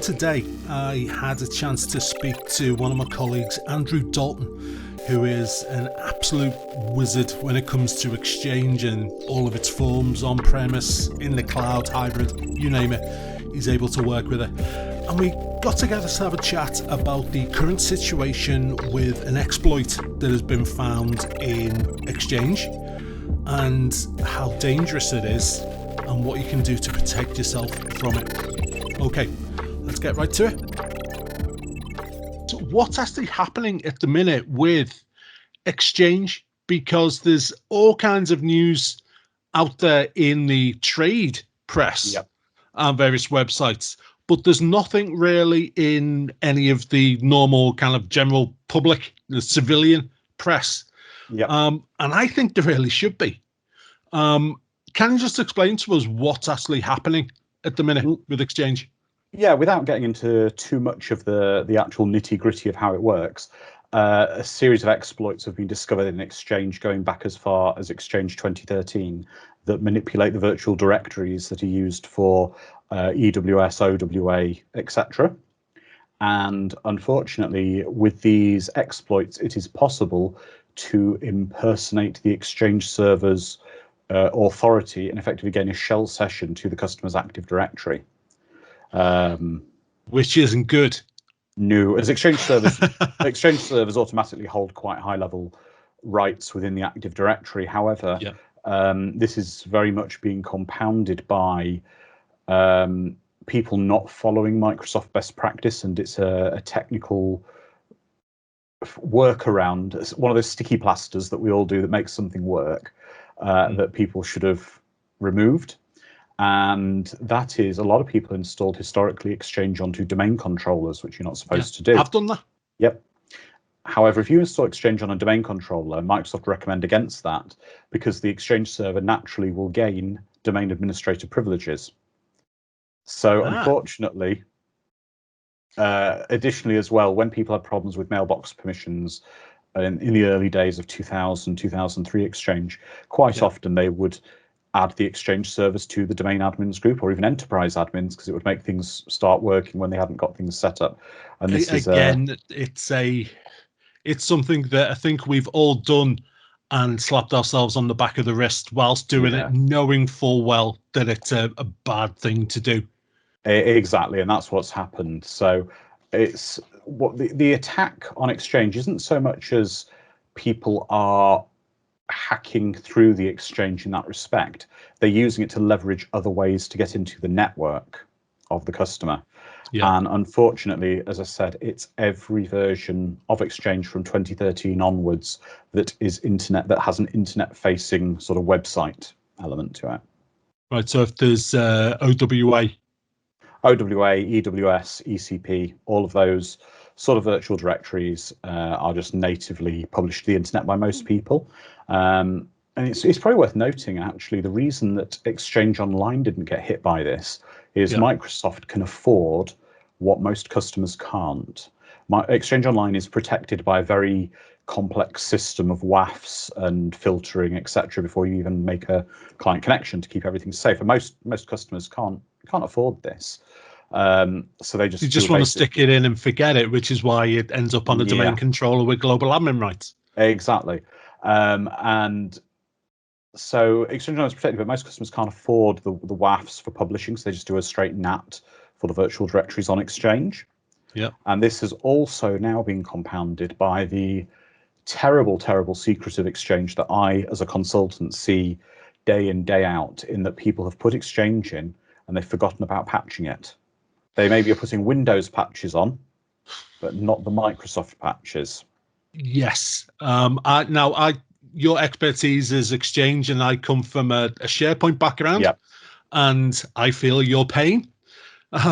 today, I had a chance to speak to one of my colleagues, Andrew Dalton, who is an absolute wizard when it comes to Exchange and all of its forms, on-premise, in the cloud, hybrid, you name it. He's able to work with it. And we got together to have a chat about the current situation with an exploit that has been found in Exchange and how dangerous it is and what you can do to protect yourself from it. Okay, let's get right to it. So what's actually happening at the minute with Exchange? Because there's all kinds of news out there in the trade press and various websites, but there's nothing really in any of the normal kind of general public, the civilian press. And I think there really should be. Can you just explain to us what's actually happening at the minute with Exchange? Yeah, without getting into too much of the actual nitty-gritty of how it works, a series of exploits have been discovered in Exchange going back as far as Exchange 2013 that manipulate the virtual directories that are used for EWS, OWA, etc. And unfortunately, with these exploits, it is possible to impersonate the Exchange server's authority and effectively gain a shell session to the customer's Active Directory. Which isn't good. No, as Exchange servers automatically hold quite high level rights within the Active Directory. However, this is very much being compounded by people not following Microsoft best practice, and it's a technical workaround. It's one of those sticky plasters that we all do that makes something work that people should have removed. And that is, a lot of people installed historically Exchange onto domain controllers, which you're not supposed to do. I've done that. Yep. However, if you install Exchange on a domain controller, Microsoft recommend against that because the Exchange server naturally will gain domain administrator privileges. So unfortunately, additionally as well, when people had problems with mailbox permissions in the early days of 2000, 2003 Exchange, quite often they would add the Exchange servers to the domain admins group or even enterprise admins because it would make things start working when they hadn't got things set up. And this it's something that I think we've all done and slapped ourselves on the back of the wrist whilst doing it, knowing full well that it's a bad thing to do. Exactly, and that's what's happened. So it's what the attack on Exchange isn't so much as people are hacking through the Exchange in that respect. They're using it to leverage other ways to get into the network of the customer. And unfortunately, as I said, it's every version of Exchange from 2013 onwards that is that has an internet facing sort of website element to it. Right, so if there's OWA, EWS, ECP, all of those sort of virtual directories are just natively published to the internet by most people. And it's probably worth noting, actually, the reason that Exchange Online didn't get hit by this is Microsoft can afford what most customers can't. Exchange Online is protected by a very complex system of WAFs and filtering, etc., before you even make a client connection to keep everything safe. And most customers can't afford this. So they just want to stick it in and forget it, which is why it ends up on a domain controller with global admin rights. Exactly. And so Exchange Online is protected, but most customers can't afford the WAFs for publishing, so they just do a straight NAT for the virtual directories on Exchange. And this has also now been compounded by the terrible, terrible secret of Exchange that I, as a consultant, see day in, day out, in that people have put Exchange in and they've forgotten about patching it. They maybe are putting Windows patches on, but not the Microsoft patches. Yes. Your expertise is Exchange, and I come from a SharePoint background, and I feel your pain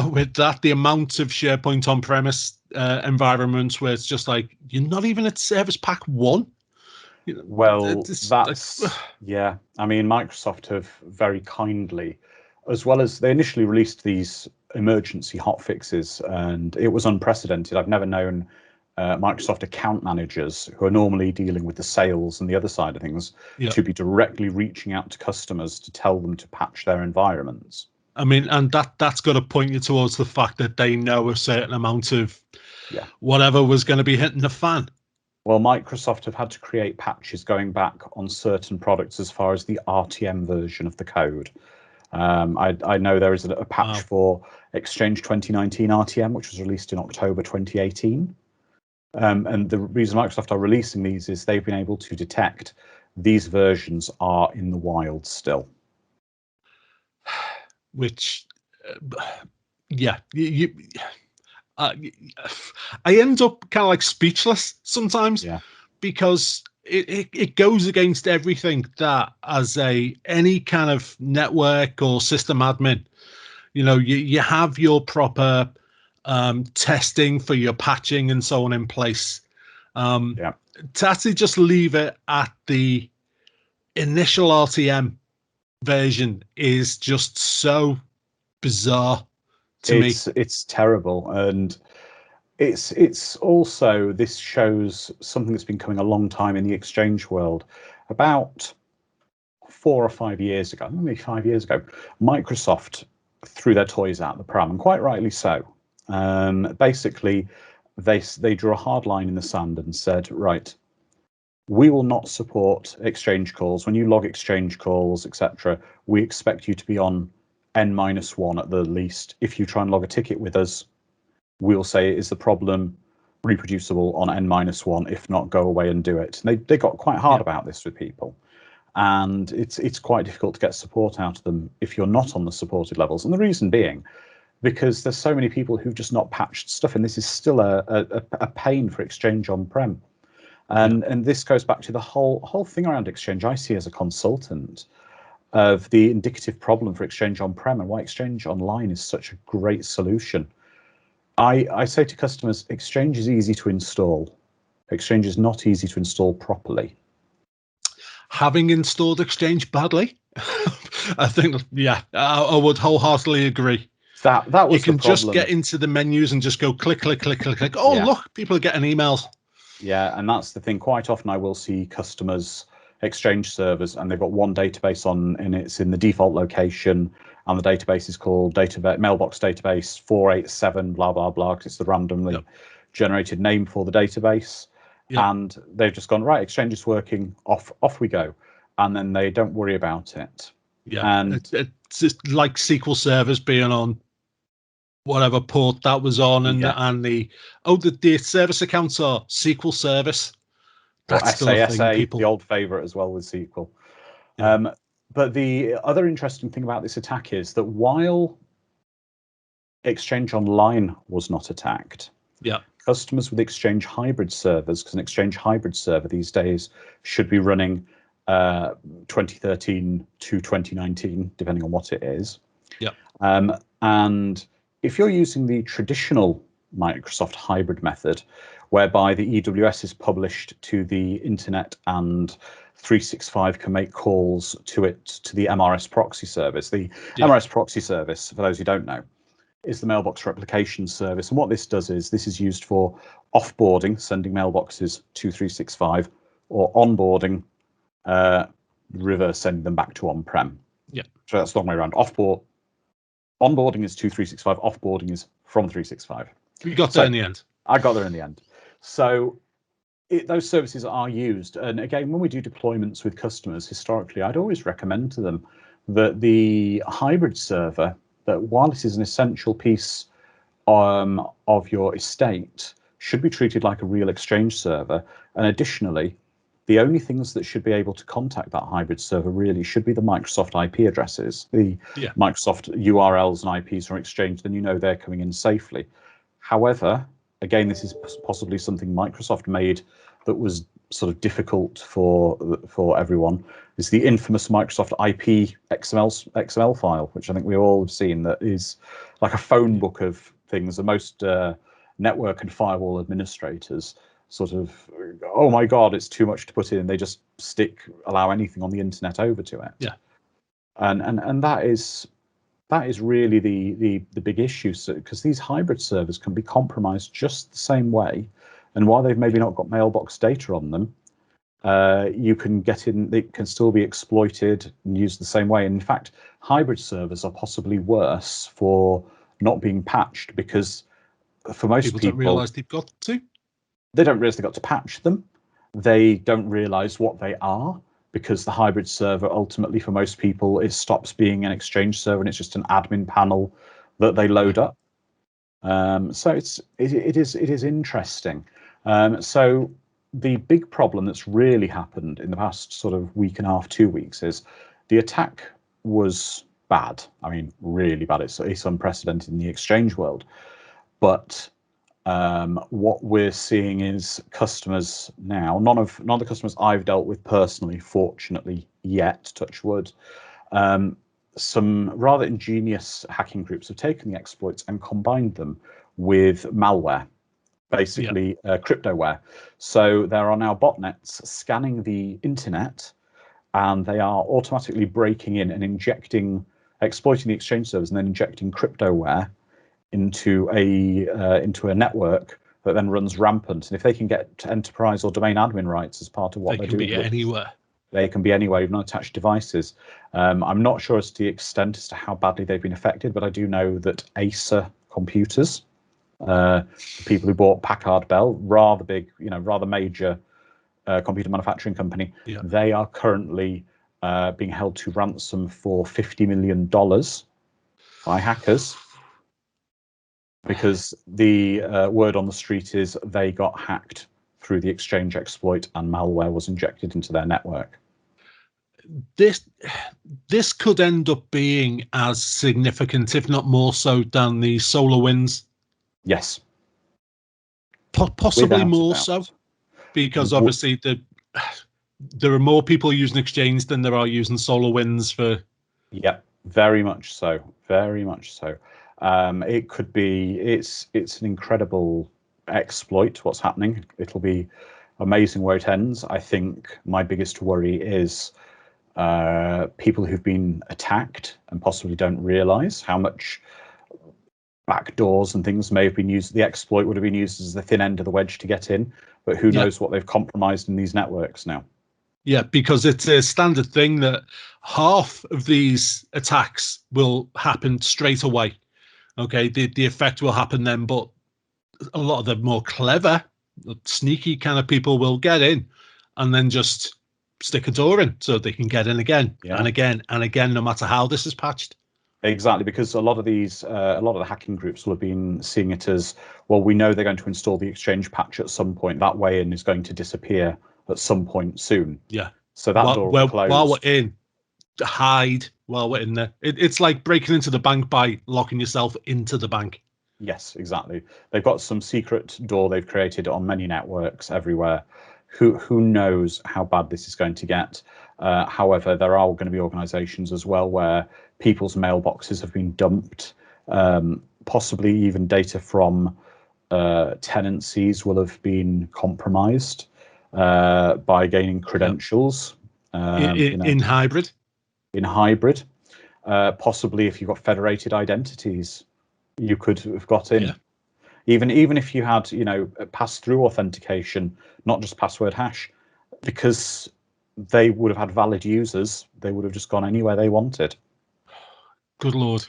with that. The amount of SharePoint on-premise environments where it's just like you're not even at Service Pack 1. Well, that's I mean, Microsoft have very kindly, as well as they initially released these emergency hotfixes, and it was unprecedented. I've never known Microsoft account managers, who are normally dealing with the sales and the other side of things, to be directly reaching out to customers to tell them to patch their environments. I mean, and that's got to point you towards the fact that they know a certain amount of Yeah. whatever was going to be hitting the fan. Well, Microsoft have had to create patches going back on certain products as far as the RTM version of the code. I know there is a patch Wow. for Exchange 2019 RTM, which was released in October 2018. And the reason Microsoft are releasing these is they've been able to detect these versions are in the wild still. Which, yeah, uh, I end up kind of like speechless sometimes Yeah. because it goes against everything that as any kind of network or system admin, you have your proper testing for your patching and so on in place. Yeah. To actually just leave it at the initial RTM version is just so bizarre to me. It's terrible, and it's also, this shows something that's been coming a long time in the Exchange world. About 4 or 5 years ago, maybe 5 years ago, Microsoft threw their toys out the pram, and quite rightly so. Basically, they drew a hard line in the sand and said, right, we will not support Exchange calls. When you log Exchange calls, etc., we expect you to be on N-1 at the least. If you try and log a ticket with us, we'll say, is the problem reproducible on N-1? If not, go away and do it. And they got quite hard about this with people. And it's quite difficult to get support out of them if you're not on the supported levels. And the reason being, because there's so many people who've just not patched stuff, and this is still a pain for Exchange on-prem. And this goes back to the whole thing around Exchange. I see as a consultant of the indicative problem for Exchange on-prem and why Exchange Online is such a great solution. I say to customers, Exchange is easy to install. Exchange is not easy to install properly. Having installed Exchange badly, I think, I would wholeheartedly agree. That You was the can just problem. get into the menus and just go click, click, click, click, click. Oh, Yeah. look, people are getting emails. Yeah, and that's the thing. Quite often I will see customers Exchange servers, and they've got one database on, and it's in the default location, and the database is called mailbox database 487 blah blah blah, because it's the randomly generated name for the database. And they've just gone, right, Exchange is working, off we go, and then they don't worry about it. And it's just like SQL servers being on whatever port that was on, and the service accounts are SQL service. That's or still a thing, SASA, people. the old favorite as well with SQL. But the other interesting thing about this attack is that while Exchange Online was not attacked, customers with Exchange hybrid servers, because an Exchange hybrid server these days should be running 2013 to 2019, depending on what it is. And if you're using the traditional Microsoft hybrid method, whereby the EWS is published to the internet and 365 can make calls to it, to the MRS proxy service. The MRS proxy service, for those who don't know, is the mailbox replication service. And what this does is this is used for offboarding, sending mailboxes to 365, or onboarding, reverse sending them back to on-prem. So that's the long way around. Onboarding is to 365, offboarding is from 365. You got there in the end. I got there in the end. So those services are used. And again, when we do deployments with customers, historically, I'd always recommend to them that the hybrid server, that while it is an essential piece of your estate, should be treated like a real Exchange server. And additionally, the only things that should be able to contact that hybrid server really should be the Microsoft IP addresses, the Microsoft URLs and IPs from Exchange, then you know they're coming in safely. However, again, this is possibly something Microsoft made that was sort of difficult for everyone, is the infamous Microsoft IP XML file, which I think we all have seen, that is like a phone book of things. The most network and firewall administrators sort of, oh my God, it's too much to put in. They just allow anything on the internet over to it. And that is really the big issue, because these hybrid servers can be compromised just the same way. And while they've maybe not got mailbox data on them, you can get in, it can still be exploited and used the same way. And in fact, hybrid servers are possibly worse for not being patched, because for most People don't people, realize they've got to. they don't realize they've got to patch them. They don't realize what they are, because the hybrid server ultimately for most people, it stops being an Exchange server and it's just an admin panel that they load up. So it is interesting. So the big problem that's really happened in the past sort of week and a half, 2 weeks, is the attack was bad. I mean, really bad. It's unprecedented in the Exchange world. But what we're seeing is customers now, none of the customers I've dealt with personally, fortunately yet, touch wood, some rather ingenious hacking groups have taken the exploits and combined them with malware, basically cryptoware. So there are now botnets scanning the internet, and they are automatically breaking in and exploiting the Exchange servers, and then injecting cryptoware into a network that then runs rampant. And if they can get enterprise or domain admin rights as part of what they're doing, they can be anywhere. They can be anywhere, even unattached devices. I'm not sure as to the extent as to how badly they've been affected, but I do know that Acer computers, the people who bought Packard Bell, rather big, rather major computer manufacturing company, they are currently being held to ransom for $50 million by hackers, because the word on the street is they got hacked through the Exchange exploit and malware was injected into their network. This could end up being as significant, if not more so, than the SolarWinds. Yes. Possibly more so, because obviously there are more people using Exchange than there are using SolarWinds for. Yeah, very much so. Very much so. It could be. It's an incredible exploit. What's happening? It'll be amazing where it ends. I think my biggest worry is people who've been attacked and possibly don't realize how much backdoors and things may have been used. The exploit would have been used as the thin end of the wedge to get in, but who knows what they've compromised in these networks now. Yeah, because it's a standard thing that half of these attacks will happen straight away. Okay, the effect will happen then, but a lot of the more clever, sneaky kind of people will get in and then just stick a door in so they can get in again and again and again, no matter how this is patched. Exactly, because a lot of the hacking groups will have been seeing it as, well, we know they're going to install the Exchange patch at some point. That way in is going to disappear at some point soon. Yeah. So that door will close. While we're in, hide while we're in there. It's like breaking into the bank by locking yourself into the bank. Yes, exactly. They've got some secret door they've created on many networks everywhere. Who knows how bad this is going to get? However, there are going to be organizations as well where people's mailboxes have been dumped. Possibly even data from tenancies will have been compromised by gaining credentials. In hybrid? In hybrid. Possibly if you've got federated identities, you could have got in. Yeah. Even if you had, pass-through authentication, not just password hash, because they would have had valid users, they would have just gone anywhere they wanted. Good Lord.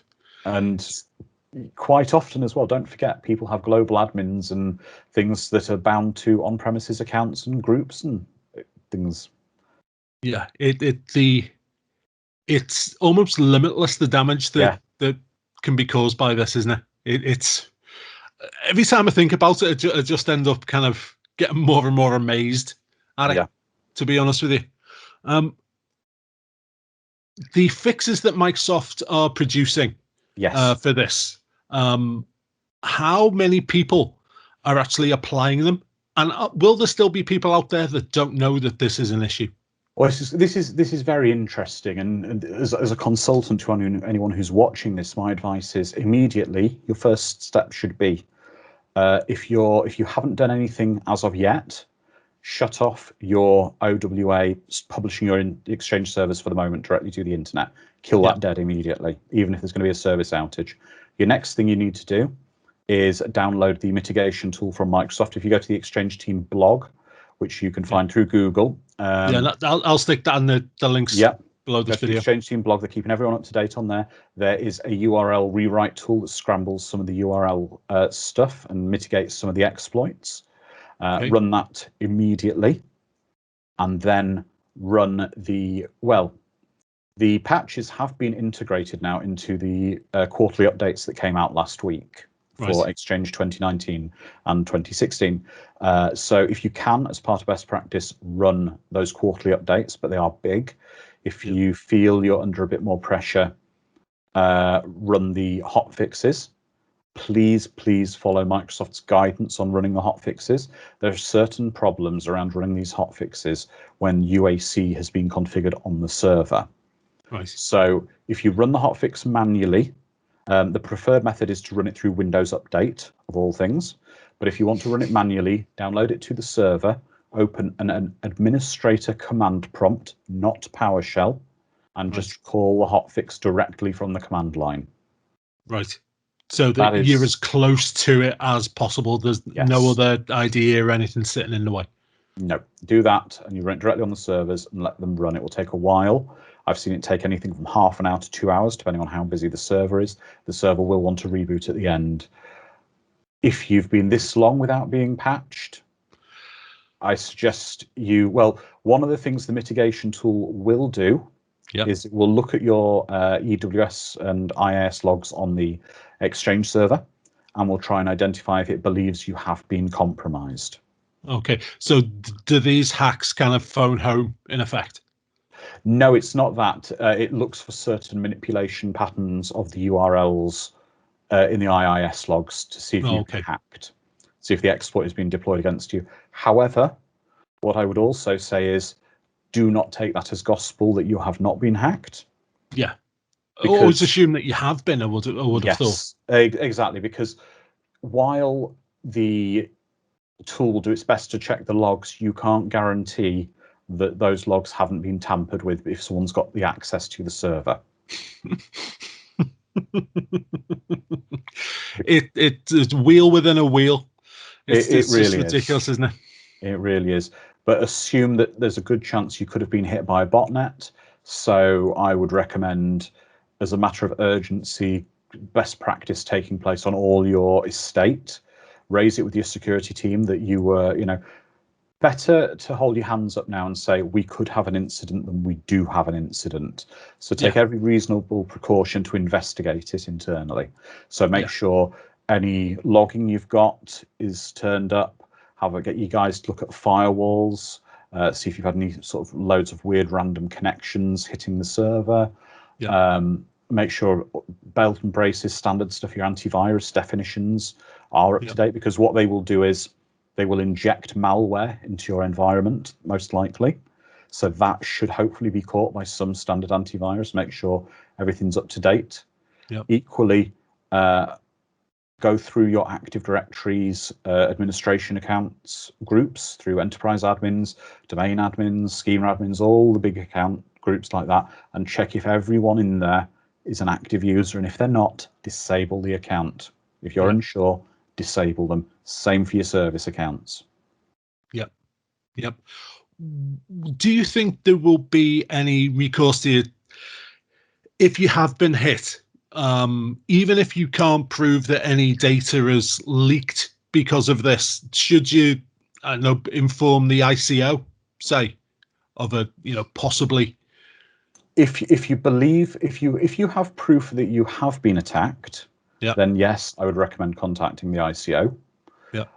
And quite often as well, don't forget, people have global admins and things that are bound to on-premises accounts and groups and things. Yeah, it's almost limitless, the damage that can be caused by this, isn't it? It's every time I think about it, I just end up kind of getting more and more amazed at it, to be honest with you. The fixes that Microsoft are producing for this, how many people are actually applying them? And will there still be people out there that don't know that this is an issue? Well, this is very interesting, and as a consultant to anyone who's watching this, my advice is immediately your first step should be, if you haven't done anything as of yet, shut off your OWA publishing your Exchange servers for the moment directly to the internet. Kill that dead immediately, even if there's going to be a service outage. Your next thing you need to do is download the mitigation tool from Microsoft. If you go to the Exchange team blog, which you can find through Google. I'll stick that in the links below this video. The Exchange Team blog, they're keeping everyone up to date on there. There is a URL rewrite tool that scrambles some of the URL stuff and mitigates some of the exploits. Run that immediately, and then run the patches have been integrated now into the quarterly updates that came out last week for Exchange 2019 and 2016. So if you can, as part of best practice, run those quarterly updates, but they are big. If you feel you're under a bit more pressure, run the hot fixes. Please follow Microsoft's guidance on running the hot fixes. There are certain problems around running these hot fixes when UAC has been configured on the server. So if you run the hotfix manually, the preferred method is to run it through Windows Update, of all things. But if you want to run it manually, download it to the server, open an administrator command prompt, not PowerShell, and just call the hotfix directly from the command line. So that you're as close to it as possible. There's no other idea or anything sitting in the way. No, do that, and you run it directly on the servers and let them run. It will take a while. I've seen it take anything from half an hour to 2 hours, depending on how busy the server is. The server will want to reboot at the end. If you've been this long without being patched, I suggest one of the things the mitigation tool will do is it will look at your EWS and IIS logs on the Exchange server, and will try and identify if it believes you have been compromised. Okay, so do these hacks kind of phone home in effect? No, it's not that. It looks for certain manipulation patterns of the URLs in the IIS logs to see if you've been hacked, see if the exploit has been deployed against you. However, what I would also say is do not take that as gospel that you have not been hacked. Yeah. Always assume that you have been, I would have thought. Exactly, because while the tool will do its best to check the logs, you can't guarantee that those logs haven't been tampered with if someone's got the access to the server. It's wheel within a wheel. It's really just ridiculous, isn't it? It really is. But assume that there's a good chance you could have been hit by a botnet. So I would recommend, as a matter of urgency, best practice taking place on all your estate. Raise it with your security team that you were, better to hold your hands up now and say we could have an incident than we do have an incident. So take every reasonable precaution to investigate it internally. So make sure any logging you've got is turned up. Get you guys to look at firewalls, see if you've had any sort of loads of weird random connections hitting the server. Make sure belt and braces, standard stuff, your antivirus definitions are up to date, because what they will do is they will inject malware into your environment, most likely. So that should hopefully be caught by some standard antivirus. Make sure everything's up to date. Equally, go through your Active Directories, administration accounts groups through enterprise admins, domain admins, schema admins, all the big account groups like that, and check if everyone in there is an active user. And if they're not, disable the account. If you're unsure, disable them. Same for your service accounts. Yep. Do you think there will be any recourse to you if you have been hit? Even if you can't prove that any data is leaked because of this, should you, inform the ICO, say, of a, possibly? If you have proof that you have been attacked, then yes, I would recommend contacting the ICO.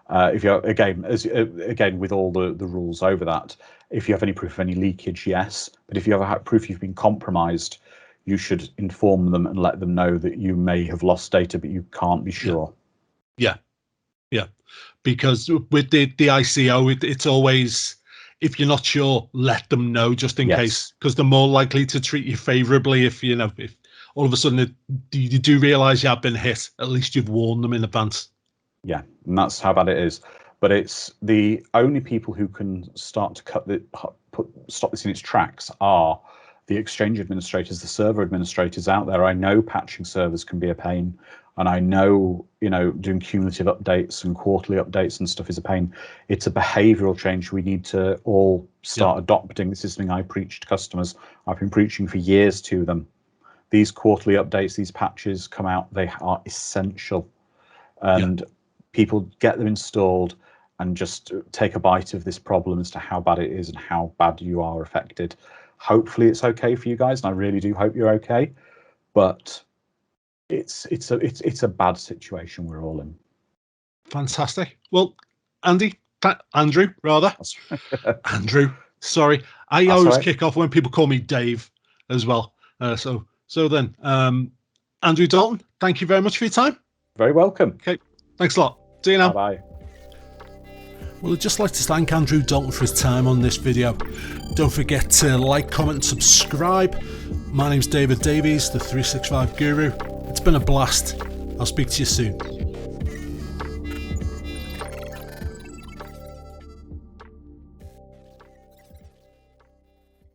If you're again with all the rules over that, if you have any proof of any leakage, yes. But if you ever have proof you've been compromised, you should inform them and let them know that you may have lost data, but you can't be sure. Yeah. Because with the ICO, it's always, if you're not sure, let them know just in case, because they're more likely to treat you favorably if all of a sudden you do realize you have been hit. At least you've warned them in advance. Yeah, and that's how bad it is. But it's the only people who can start to stop this in its tracks are the Exchange administrators, the server administrators out there. I know patching servers can be a pain, and I know, doing cumulative updates and quarterly updates and stuff is a pain. It's a behavioral change we need to all start adopting. This is something I preach to customers. I've been preaching for years to them. These quarterly updates, these patches come out, they are essential. And people get them installed and just take a bite of this problem as to how bad it is and how bad you are affected. Hopefully it's okay for you guys, and I really do hope you're okay. But it's a bad situation we're all in. Fantastic. Well, Andrew, Andrew. Sorry, I always kick off when people call me Dave as well. So then, Andrew Dalton, thank you very much for your time. Very welcome. Okay, thanks a lot. See you now. Bye. Well, I'd just like to thank Andrew Dalton for his time on this video. Don't forget to like, comment, and subscribe. My name's David Davies, the 365 Guru. It's been a blast. I'll speak to you soon.